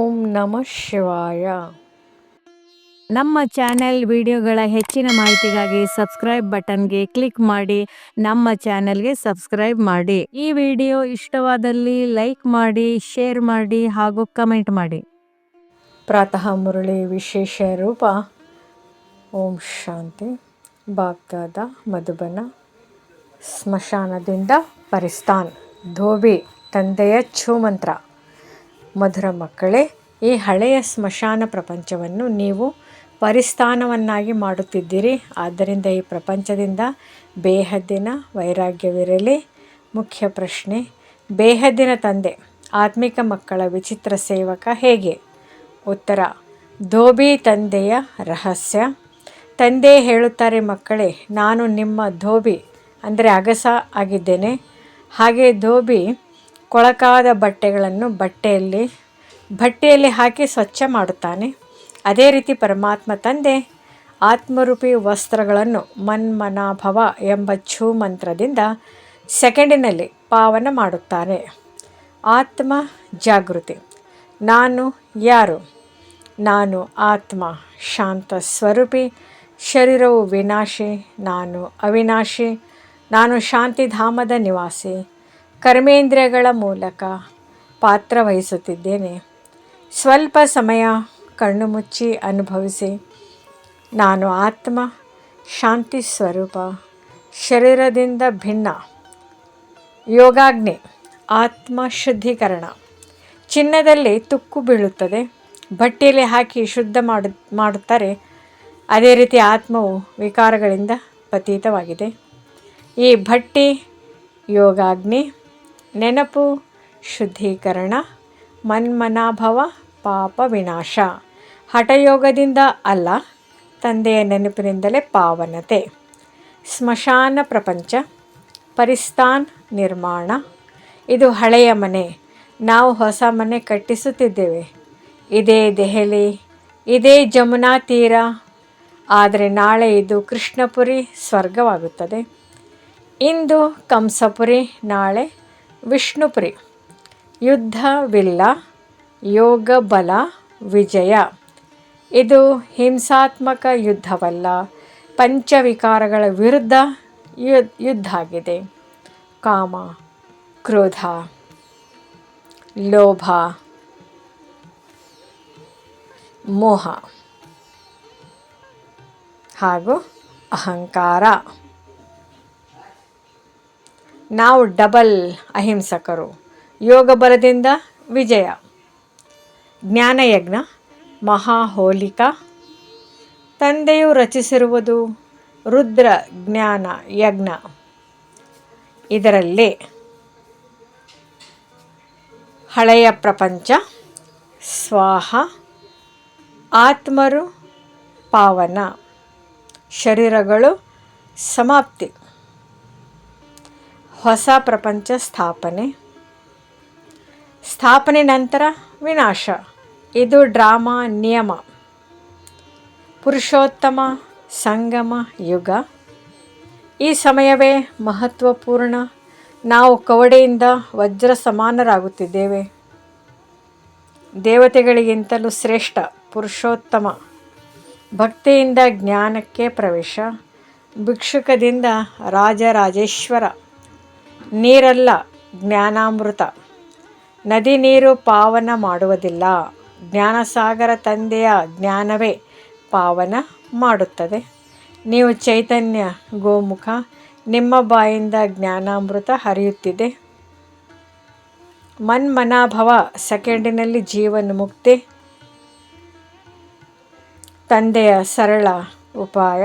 ಓಂ ನಮಃ ಶಿವಾಯ. ನಮ್ಮ ಚಾನೆಲ್ ವಿಡಿಯೋಗಳ ಹೆಚ್ಚಿನ ಮಾಹಿತಿಗಾಗಿ ಸಬ್ಸ್ಕ್ರೈಬ್ ಬಟನ್ಗೆ ಕ್ಲಿಕ್ ಮಾಡಿ ನಮ್ಮ ಚಾನೆಲ್ಗೆ ಸಬ್ಸ್ಕ್ರೈಬ್ ಮಾಡಿ. ಈ ವಿಡಿಯೋ ಇಷ್ಟವಾದಲ್ಲಿ ಲೈಕ್ ಮಾಡಿ, ಶೇರ್ ಮಾಡಿ ಹಾಗೂ ಕಮೆಂಟ್ ಮಾಡಿ. ಪ್ರಾತಃ ಮುರಳಿ ವಿಶೇಷ ರೂಪ. ಓಂ ಶಾಂತಿ. ಬಾಗ್ದಾದ ಮಧುಬನ. ಸ್ಮಶಾನದಿಂದ ಪರಿಸ್ಥಾನ್. ಧೋಬಿ ತಂದೆಯ ಛೂಮಂತ್ರ. ಮಧುರ ಮಕ್ಕಳೇ, ಈ ಹಳೆಯ ಸ್ಮಶಾನ ಪ್ರಪಂಚವನ್ನು ನೀವು ಪರಿಸ್ಥಾನವನ್ನಾಗಿ ಮಾಡುತ್ತಿದ್ದೀರಿ. ಆದ್ದರಿಂದ ಈ ಪ್ರಪಂಚದಿಂದ ಬೇಹದ್ದಿನ ವೈರಾಗ್ಯವಿರಲಿ. ಮುಖ್ಯ ಪ್ರಶ್ನೆ: ಬೇಹದ್ದಿನ ತಂದೆ ಆತ್ಮಿಕ ಮಕ್ಕಳ ವಿಚಿತ್ರ ಸೇವಕ ಹೇಗೆ? ಉತ್ತರ: ಧೋಬಿ ತಂದೆಯ ರಹಸ್ಯ. ತಂದೆ ಹೇಳುತ್ತಾರೆ, ಮಕ್ಕಳೇ, ನಾನು ನಿಮ್ಮ ಧೋಬಿ ಅಂದರೆ ಅಗಸ ಆಗಿದ್ದೇನೆ. ಹಾಗೆ ಧೋಬಿ ಕೊಳಕಾದ ಬಟ್ಟೆಗಳನ್ನು ಭಟ್ಟೆಯಲ್ಲಿ ಹಾಕಿ ಸ್ವಚ್ಛ ಮಾಡುತ್ತಾನೆ. ಅದೇ ರೀತಿ ಪರಮಾತ್ಮ ತಂದೆ ಆತ್ಮರೂಪಿ ವಸ್ತ್ರಗಳನ್ನು ಮನ್ಮನಾಭವ ಎಂಬ ಛೂಮಂತ್ರದಿಂದ ಸೆಕೆಂಡಿನಲ್ಲಿ ಪಾವನ ಮಾಡುತ್ತಾರೆ. ಆತ್ಮ ಜಾಗೃತಿ. ನಾನು ಯಾರು? ನಾನು ಆತ್ಮ, ಶಾಂತ ಸ್ವರೂಪಿ. ಶರೀರವು ವಿನಾಶಿ, ನಾನು ಅವಿನಾಶಿ. ನಾನು ಶಾಂತಿಧಾಮದ ನಿವಾಸಿ. ಕರ್ಮೇಂದ್ರಿಯಗಳ ಮೂಲಕ ಪಾತ್ರ ವಹಿಸುತ್ತಿದ್ದೇನೆ. ಸ್ವಲ್ಪ ಸಮಯ ಕಣ್ಣು ಮುಚ್ಚಿ ಅನುಭವಿಸಿ. ನಾನು ಆತ್ಮ, ಶಾಂತಿ ಸ್ವರೂಪ, ಶರೀರದಿಂದ ಭಿನ್ನ. ಯೋಗಾಗ್ನಿ. ಆತ್ಮ ಶುದ್ಧೀಕರಣ. ಚಿನ್ನದಲ್ಲಿ ತುಕ್ಕು ಬೀಳುತ್ತದೆ, ಭಟ್ಟಿಯಲ್ಲಿ ಹಾಕಿ ಶುದ್ಧ ಮಾಡುತ್ತಾರೆ. ಅದೇ ರೀತಿ ಆತ್ಮವು ವಿಕಾರಗಳಿಂದ ಪತೀತವಾಗಿದೆ. ಈ ಭಟ್ಟಿ ಯೋಗಾಗ್ನಿ. ನೆನಪು ಶುದ್ಧೀಕರಣ, ಮನ್ಮನಾಭವ ಪಾಪ ವಿನಾಶ. ಹಠಯೋಗದಿಂದ ಅಲ್ಲ, ತಂದೆಯ ನೆನಪಿನಿಂದಲೇ ಪಾವನತೆ. ಸ್ಮಶಾನ ಪ್ರಪಂಚ. ಪರಿಸ್ಥಾನ್ ನಿರ್ಮಾಣ. ಇದು ಹಳೆಯ ಮನೆ. ನಾವು ಹೊಸ ಮನೆ ಕಟ್ಟಿಸುತ್ತಿದ್ದೇವೆ. ಇದೇ ದೆಹಲಿ, ಇದೇ ಜಮುನಾ ತೀರ. ಆದರೆ ನಾಳೆ ಇದು ಕೃಷ್ಣಪುರಿ ಸ್ವರ್ಗವಾಗುತ್ತದೆ. ಇಂದು ಕಂಸಪುರಿ, ನಾಳೆ ವಿಷ್ಣುಪುರಿ. ಯುದ್ಧವಿಲ್ಲ, ಯೋಗ ಬಲ ವಿಜಯ. ಇದು ಹಿಂಸಾತ್ಮಕ ಯುದ್ಧವಲ್ಲ, ಪಂಚವಿಕಾರಗಳ ವಿರುದ್ಧ ಯುದ್ಧ ಆಗಿದೆ. ಕಾಮ, ಕ್ರೋಧ, ಲೋಭ, ಮೋಹ ಹಾಗೂ ಅಹಂಕಾರ. ನಾವು ಡಬಲ್ ಅಹಿಂಸಕರು. ಯೋಗ ಬಲದಿಂದ ವಿಜಯ. ಜ್ಞಾನಯಜ್ಞ, ಮಹಾಹೋಲಿಕ. ತಂದೆಯು ರಚಿಸಿರುವುದು ರುದ್ರ ಜ್ಞಾನ ಯಜ್ಞ. ಇದರಲ್ಲಿ ಹಳೆಯ ಪ್ರಪಂಚ ಸ್ವಾಹ, ಆತ್ಮರು ಪಾವನ, ಶರೀರಗಳು ಸಮಾಪ್ತಿ. ಹೊಸ ಪ್ರಪಂಚ ಸ್ಥಾಪನೆ ನಂತರ ವಿನಾಶ. ಇದು ಡ್ರಾಮಾ ನಿಯಮ. ಪುರುಷೋತ್ತಮ ಸಂಗಮ ಯುಗ. ಈ ಸಮಯವೇ ಮಹತ್ವಪೂರ್ಣ. ನಾವು ಕವಡೆಯಿಂದ ವಜ್ರ ಸಮಾನರಾಗುತ್ತಿದ್ದೇವೆ. ದೇವತೆಗಳಿಗಿಂತಲೂ ಶ್ರೇಷ್ಠ ಪುರುಷೋತ್ತಮ. ಭಕ್ತಿಯಿಂದ ಜ್ಞಾನಕ್ಕೆ ಪ್ರವೇಶ. ಭಿಕ್ಷುಕದಿಂದ ರಾಜರಾಜೇಶ್ವರ. ನೀರಲ್ಲ, ಜ್ಞಾನಾಮೃತ. ನದಿ ನೀರು ಪಾವನ ಮಾಡುವುದಿಲ್ಲ. ಜ್ಞಾನಸಾಗರ ತಂದೆಯ ಜ್ಞಾನವೇ ಪಾವನ ಮಾಡುತ್ತದೆ. ನೀವು ಚೈತನ್ಯ ಗೋಮುಖ. ನಿಮ್ಮ ಬಾಯಿಂದ ಜ್ಞಾನಾಮೃತ ಹರಿಯುತ್ತಿದೆ. ಮನ್ಮನಾಭವ, ಸೆಕೆಂಡಿನಲ್ಲಿ ಜೀವನ ಮುಕ್ತಿ. ತಂದೆಯ ಸರಳ ಉಪಾಯ.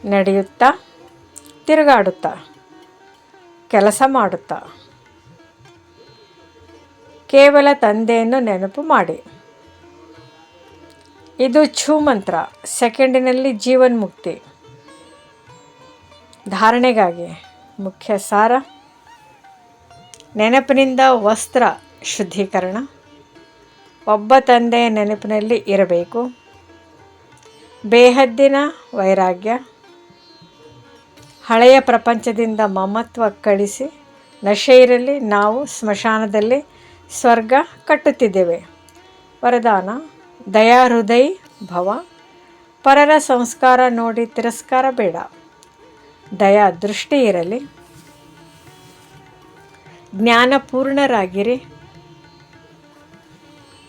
ನಡೆಯುತ್ತಾ, ತಿರುಗಾಡುತ್ತಾ, ಕೆಲಸ ಮಾಡುತ್ತಾ ಕೇವಲ ತಂದೆಯನ್ನು ನೆನಪು ಮಾಡಿ. ಇದು ಛೂಮಂತ್ರ. ಸೆಕೆಂಡಿನಲ್ಲಿ ಜೀವನ್ಮುಕ್ತಿ. ಧಾರಣೆಗಾಗಿ ಮುಖ್ಯ ಸಾರ: ನೆನಪಿನಿಂದ ವಸ್ತ್ರ ಶುದ್ಧೀಕರಣ. ಒಬ್ಬ ತಂದೆಯ ನೆನಪಿನಲ್ಲಿ ಇರಬೇಕು. ಬೇಹದ್ದಿನ ವೈರಾಗ್ಯ. ಹಳೆಯ ಪ್ರಪಂಚದಿಂದ ಮಮತ್ವ ಕಳಿಸಿ ನಶೆ ಇರಲಿ. ನಾವು ಸ್ಮಶಾನದಲ್ಲಿ ಸ್ವರ್ಗ ಕಟ್ಟುತ್ತಿದ್ದೇವೆ. ವರದಾನ: ದಯಾಹೃದಯಿ ಭವ. ಪರರ ಸಂಸ್ಕಾರ ನೋಡಿ ತಿರಸ್ಕಾರ ಬೇಡ. ದಯಾ ದೃಷ್ಟಿ ಇರಲಿ. ಜ್ಞಾನಪೂರ್ಣರಾಗಿರಿ.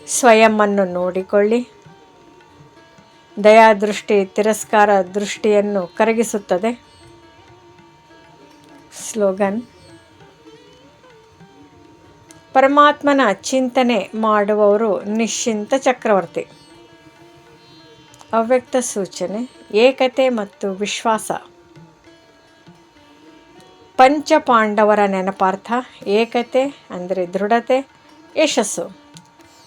ಸ್ವಯಂವನ್ನು ನೋಡಿಕೊಳ್ಳಿ. ದಯಾದೃಷ್ಟಿ ತಿರಸ್ಕಾರ ದೃಷ್ಟಿಯನ್ನು ಕರಗಿಸುತ್ತದೆ. ಸ್ಲೋಗನ್: ಪರಮಾತ್ಮನ ಚಿಂತನೆ ಮಾಡುವವರು ನಿಶ್ಚಿಂತ ಚಕ್ರವರ್ತಿ. ಅವ್ಯಕ್ತ ಸೂಚನೆ: ಏಕತೆ ಮತ್ತು ವಿಶ್ವಾಸ. ಪಂಚಪಾಂಡವರ ನೆನಪಾರ್ಥ. ಏಕತೆ ಅಂದರೆ ದೃಢತೆ, ಯಶಸ್ಸು.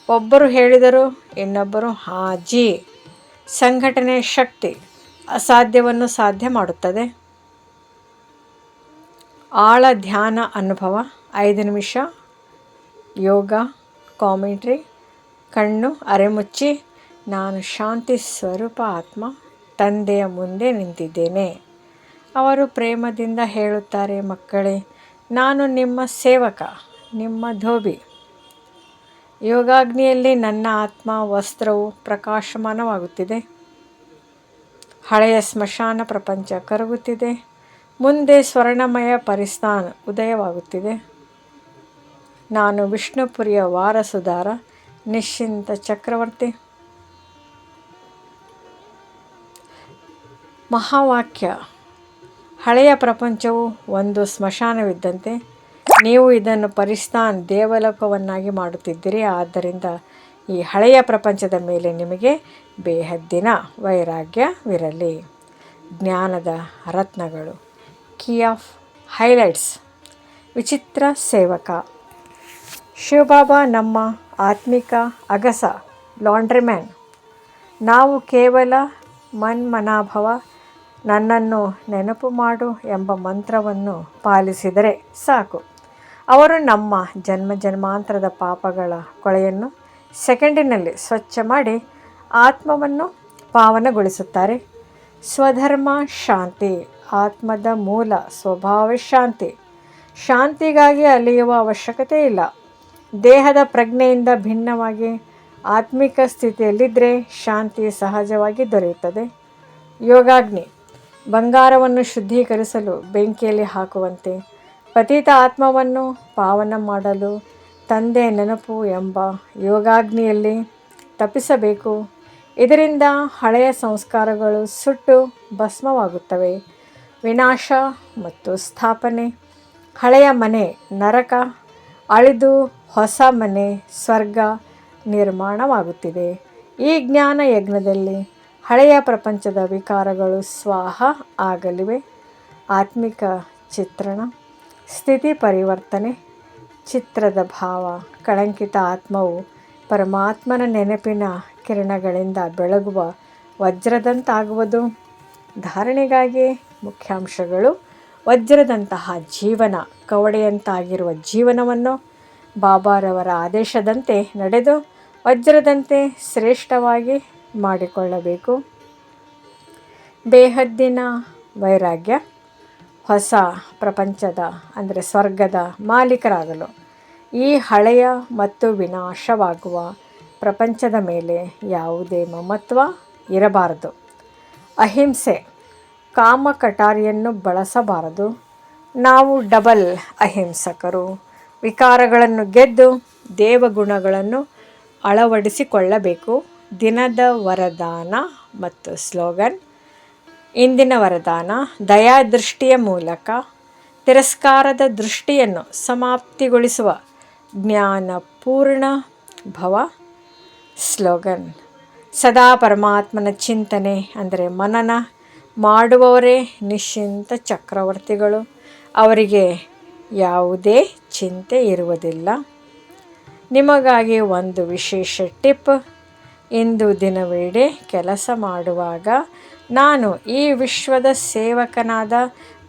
ಒಬ್ಬರು ಹೇಳಿದರು, ಇನ್ನೊಬ್ಬರು ಹಾಜಿ. ಸಂಘಟನೆ ಶಕ್ತಿ ಅಸಾಧ್ಯವನ್ನು ಸಾಧ್ಯ ಮಾಡುತ್ತದೆ. ಆಳ ಧ್ಯಾನ ಅನುಭವ. 5 ನಿಮಿಷ ಯೋಗ ಕಾಮೆಂಟ್ರಿ. ಕಣ್ಣು ಅರೆಮುಚ್ಚಿ. ನಾನು ಶಾಂತಿ ಸ್ವರೂಪ ಆತ್ಮ ತಂದೆಯ ಮುಂದೆ ನಿಂತಿದ್ದೇನೆ. ಅವರು ಪ್ರೇಮದಿಂದ ಹೇಳುತ್ತಾರೆ, ಮಕ್ಕಳೇ, ನಾನು ನಿಮ್ಮ ಸೇವಕ, ನಿಮ್ಮ ಧೋಬಿ. ಯೋಗಾಗ್ನಿಯಲ್ಲಿ ನನ್ನ ಆತ್ಮ ವಸ್ತ್ರವು ಪ್ರಕಾಶಮಾನವಾಗುತ್ತಿದೆ. ಹಳೆಯ ಸ್ಮಶಾನ ಪ್ರಪಂಚ ಕರಗುತ್ತಿದೆ. ಮುಂದೆ ಸ್ವರ್ಣಮಯ ಪರಿಸ್ಥಾನ ಉದಯವಾಗುತ್ತಿದೆ. ನಾನು ವಿಷ್ಣುಪುರಿಯ ವಾರಸುದಾರ, ನಿಶ್ಚಿಂತ ಚಕ್ರವರ್ತಿ. ಮಹಾವಾಕ್ಯ: ಹಳೆಯ ಪ್ರಪಂಚವು ಒಂದು ಸ್ಮಶಾನವಿದ್ದಂತೆ. ನೀವು ಇದನ್ನು ಪರಿಸ್ಥಾನ್ ದೇವಲೋಕವನ್ನಾಗಿ ಮಾಡುತ್ತಿದ್ದೀರಿ. ಆದ್ದರಿಂದ ಈ ಹಳೆಯ ಪ್ರಪಂಚದ ಮೇಲೆ ನಿಮಗೆ ಬೇಹದ್ದಿನ ವೈರಾಗ್ಯವಿರಲಿ. ಜ್ಞಾನದ ರತ್ನಗಳು. Key of highlights. ವಿಚಿತ್ರ ಸೇವಕ. ಶಿವಬಾಬಾ ನಮ್ಮ ಆತ್ಮಿಕ ಅಗಸ ಲಾಂಡ್ರಿಮ್ಯಾನ್. ನಾವು ಕೇವಲ ಮನ್ಮನಾಭವ, ನನ್ನನ್ನು ನೆನಪು ಮಾಡು ಎಂಬ ಮಂತ್ರವನ್ನು ಪಾಲಿಸಿದರೆ ಸಾಕು. ಅವರು ನಮ್ಮ ಜನ್ಮ ಜನ್ಮಾಂತರದ ಪಾಪಗಳ ಕೊಳೆಯನ್ನು ಸೆಕೆಂಡಿನಲ್ಲಿ ಸ್ವಚ್ಛ ಮಾಡಿ ಆತ್ಮವನ್ನು ಪಾವನಗೊಳಿಸುತ್ತಾರೆ. ಸ್ವಧರ್ಮ ಶಾಂತಿ. ಆತ್ಮದ ಮೂಲ ಸ್ವಭಾವ ಶಾಂತಿ. ಶಾಂತಿಗಾಗಿ ಅಲಿಯುವ ಅವಶ್ಯಕತೆ ಇಲ್ಲ. ದೇಹದ ಪ್ರಜ್ಞೆಯಿಂದ ಭಿನ್ನವಾಗಿ ಆತ್ಮಿಕ ಸ್ಥಿತಿಯಲ್ಲಿದ್ದರೆ ಶಾಂತಿ ಸಹಜವಾಗಿ ದೊರೆಯುತ್ತದೆ. ಯೋಗಾಗ್ನಿ. ಬಂಗಾರವನ್ನು ಶುದ್ಧೀಕರಿಸಲು ಬೆಂಕಿಯಲ್ಲಿ ಹಾಕುವಂತೆ ಪತಿತ ಆತ್ಮವನ್ನು ಪಾವನ ಮಾಡಲು ತಂದೆ ನೆನಪು ಎಂಬ ಯೋಗಾಗ್ನಿಯಲ್ಲಿ ತಪ್ಪಿಸಬೇಕು. ಇದರಿಂದ ಹಳೆಯ ಸಂಸ್ಕಾರಗಳು ಸುಟ್ಟು ಭಸ್ಮವಾಗುತ್ತವೆ. ವಿನಾಶ ಮತ್ತು ಸ್ಥಾಪನೆ. ಹಳೆಯ ಮನೆ ನರಕ ಅಳಿದು ಹೊಸ ಮನೆ ಸ್ವರ್ಗ ನಿರ್ಮಾಣವಾಗುತ್ತಿದೆ. ಈ ಜ್ಞಾನ ಯಜ್ಞದಲ್ಲಿ ಹಳೆಯ ಪ್ರಪಂಚದ ವಿಕಾರಗಳು ಸ್ವಾಹ ಆಗಲಿವೆ. ಆತ್ಮಿಕ ಚಿತ್ರಣ. ಸ್ಥಿತಿ ಪರಿವರ್ತನೆ. ಚಿತ್ರದ ಭಾವ. ಕಳಂಕಿತ ಆತ್ಮವು ಪರಮಾತ್ಮನ ನೆನಪಿನ ಕಿರಣಗಳಿಂದ ಬೆಳಗುವ ವಜ್ರದಂತಾಗುವುದು. ಧಾರಣೆಗಾಗಿ ಮುಖ್ಯಾಂಶಗಳು: ವಜ್ರದಂತಹ ಜೀವನ. ಕವಡೆಯಂತಾಗಿರುವ ಜೀವನವನ್ನು ಬಾಬಾರವರ ಆದೇಶದಂತೆ ನಡೆದು ವಜ್ರದಂತೆ ಶ್ರೇಷ್ಠವಾಗಿ ಮಾಡಿಕೊಳ್ಳಬೇಕು. ಬೇಹದ್ದಿನ ವೈರಾಗ್ಯ. ಹೊಸ ಪ್ರಪಂಚದ ಅಂದರೆ ಸ್ವರ್ಗದ ಮಾಲೀಕರಾಗಲು ಈ ಹಳೆಯ ಮತ್ತು ವಿನಾಶವಾಗುವ ಪ್ರಪಂಚದ ಮೇಲೆ ಯಾವುದೇ ಮಮತ್ವ ಇರಬಾರದು. ಅಹಿಂಸೆ. ಕಾಮ ಕಟಾರಿಯನ್ನು ಬಳಸಬಾರದು. ನಾವು ಡಬಲ್ ಅಹಿಂಸಕರು. ವಿಕಾರಗಳನ್ನು ಗೆದ್ದು ದೇವಗುಣಗಳನ್ನು ಅಳವಡಿಸಿಕೊಳ್ಳಬೇಕು. ದಿನದ ವರದಾನ ಮತ್ತು ಸ್ಲೋಗನ್. ಇಂದಿನ ವರದಾನ: ದಯಾದೃಷ್ಟಿಯ ಮೂಲಕ ತಿರಸ್ಕಾರದ ದೃಷ್ಟಿಯನ್ನು ಸಮಾಪ್ತಿಗೊಳಿಸುವ ಜ್ಞಾನಪೂರ್ಣ ಭವ. ಸ್ಲೋಗನ್: ಸದಾ ಪರಮಾತ್ಮನ ಚಿಂತನೆ ಅಂದರೆ ಮನನ ಮಾಡುವವರೇ ನಿಶ್ಚಿಂತ ಚಕ್ರವರ್ತಿಗಳು. ಅವರಿಗೆ ಯಾವುದೇ ಚಿಂತೆ ಇರುವುದಿಲ್ಲ. ನಿಮಗಾಗಿ ಒಂದು ವಿಶೇಷ ಟಿಪ್. ಇಂದು ದಿನವಿಡೀ ಕೆಲಸ ಮಾಡುವಾಗ ನಾನು ಈ ವಿಶ್ವದ ಸೇವಕನಾದ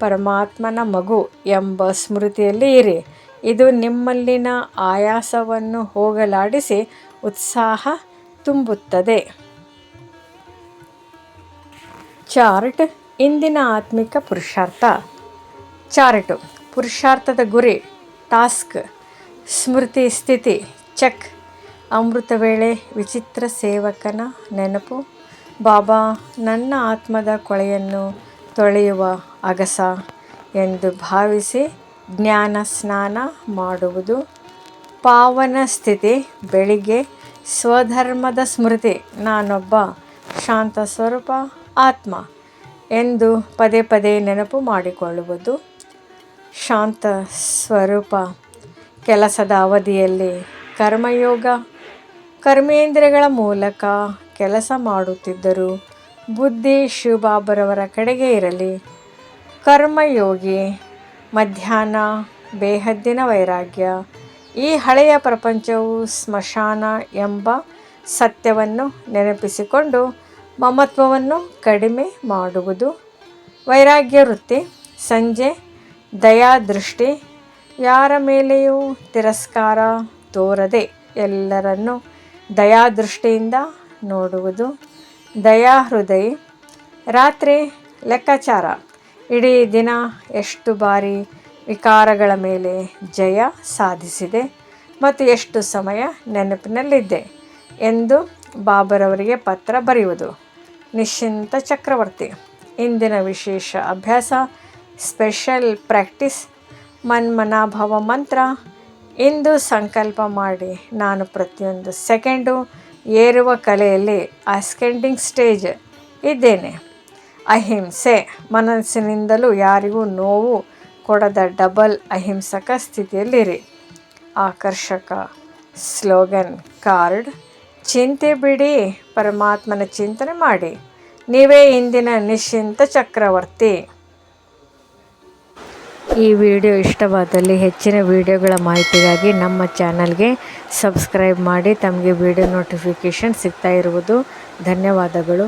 ಪರಮಾತ್ಮನ ಮಗು ಎಂಬ ಸ್ಮೃತಿಯಲ್ಲಿ ಇರಿ. ಇದು ನಿಮ್ಮಲ್ಲಿನ ಆಯಾಸವನ್ನು ಹೋಗಲಾಡಿಸಿ ಉತ್ಸಾಹ ತುಂಬುತ್ತದೆ. ಚಾರ್ಟ್. ಇಂದಿನ ಆತ್ಮಿಕ ಪುರುಷಾರ್ಥ. ಚಾರ್ಟು. ಪುರುಷಾರ್ಥದ ಗುರಿ, ಟಾಸ್ಕ್, ಸ್ಮೃತಿ ಸ್ಥಿತಿ, ಚೆಕ್. ಅಮೃತ ವೇಳೆ ವಿಚಿತ್ರ ಸೇವಕನ ನೆನಪು. ಬಾಬಾ ನನ್ನ ಆತ್ಮದ ಕೊಳೆಯನ್ನು ತೊಳೆಯುವ ಅಗಸ ಎಂದು ಭಾವಿಸಿ ಜ್ಞಾನ ಸ್ನಾನ ಮಾಡುವುದು. ಪಾವನ ಸ್ಥಿತಿ. ಬೆಳಿಗ್ಗೆ ಸ್ವಧರ್ಮದ ಸ್ಮೃತಿ. ನಾನೊಬ್ಬ ಶಾಂತ ಸ್ವರೂಪ ಆತ್ಮ ಎಂದು ಪದೇ ಪದೇ ನೆನಪು ಮಾಡಿಕೊಳ್ಳುವುದು. ಶಾಂತ ಸ್ವರೂಪ. ಕೆಲಸದ ಅವಧಿಯಲ್ಲಿ ಕರ್ಮಯೋಗ. ಕರ್ಮೇಂದ್ರಿಯಗಳ ಮೂಲಕ ಕೆಲಸ ಮಾಡುತ್ತಿದ್ದರೂ ಬುದ್ಧಿ ಶಿವಬಾಬರವರ ಕಡೆಗೆ ಇರಲಿ. ಕರ್ಮಯೋಗಿ. ಮಧ್ಯಾಹ್ನ ಬೇಹದ್ದಿನ ವೈರಾಗ್ಯ. ಈ ಹಳೆಯ ಪ್ರಪಂಚವು ಸ್ಮಶಾನ ಎಂಬ ಸತ್ಯವನ್ನು ನೆನಪಿಸಿಕೊಂಡು ಮಮತ್ವವನ್ನು ಕಡಿಮೆ ಮಾಡುವುದು. ವೈರಾಗ್ಯ ವೃತ್ತಿ. ಸಂಜೆ ದಯಾದೃಷ್ಟಿ. ಯಾರ ಮೇಲೆಯೂ ತಿರಸ್ಕಾರ ತೋರದೆ ಎಲ್ಲರನ್ನೂ ದಯಾದೃಷ್ಟಿಯಿಂದ ನೋಡುವುದು. ದಯಾಹೃದಯಿ. ರಾತ್ರಿ ಲೆಕ್ಕಾಚಾರ. ಇಡೀ ದಿನ ಎಷ್ಟು ಬಾರಿ ವಿಕಾರಗಳ ಮೇಲೆ ಜಯ ಸಾಧಿಸಿದೆ ಮತ್ತು ಎಷ್ಟು ಸಮಯ ನೆನಪಿನಲ್ಲಿದ್ದೆ ಎಂದು ಬಾಬರವರಿಗೆ ಪತ್ರ ಬರೆಯುವುದು. ನಿಶ್ಚಿಂತ ಚಕ್ರವರ್ತಿ. ಇಂದಿನ ವಿಶೇಷ ಅಭ್ಯಾಸ ಸ್ಪೆಷಲ್ ಪ್ರಾಕ್ಟೀಸ್ ಮನ್ಮನಾಭವ ಮಂತ್ರ. ಇಂದು ಸಂಕಲ್ಪ ಮಾಡಿ, ನಾನು ಪ್ರತಿಯೊಂದು ಸೆಕೆಂಡು ಏರುವ ಕಲೆಯಲ್ಲಿ ಅಸ್ಕೆಂಡಿಂಗ್ ಸ್ಟೇಜ್ ಇದ್ದೇನೆ. ಅಹಿಂಸೆ. ಮನಸ್ಸಿನಿಂದಲೂ ಯಾರಿಗೂ ನೋವು ಕೊಡದ ಡಬಲ್ ಅಹಿಂಸಕ ಸ್ಥಿತಿಯಲ್ಲಿರಿ. ಆಕರ್ಷಕ ಸ್ಲೋಗನ್ ಕಾರ್ಡ್. ಚಿಂತೆ ಬಿಡಿ, ಪರಮಾತ್ಮನ ಚಿಂತನೆ ಮಾಡಿ. ನೀವೇ ಇಂದಿನ ನಿಶ್ಚಿಂತ ಚಕ್ರವರ್ತಿ. ಈ ವಿಡಿಯೋ ಇಷ್ಟವಾದಲ್ಲಿ ಹೆಚ್ಚಿನ ವಿಡಿಯೋಗಳ ಮಾಹಿತಿಗಾಗಿ ನಮ್ಮ ಚಾನಲ್ಗೆ ಸಬ್ಸ್ಕ್ರೈಬ್ ಮಾಡಿ. ತಮಗೆ ವಿಡಿಯೋ ನೋಟಿಫಿಕೇಷನ್ ಸಿಗ್ತಾ ಇರುವುದು. ಧನ್ಯವಾದಗಳು.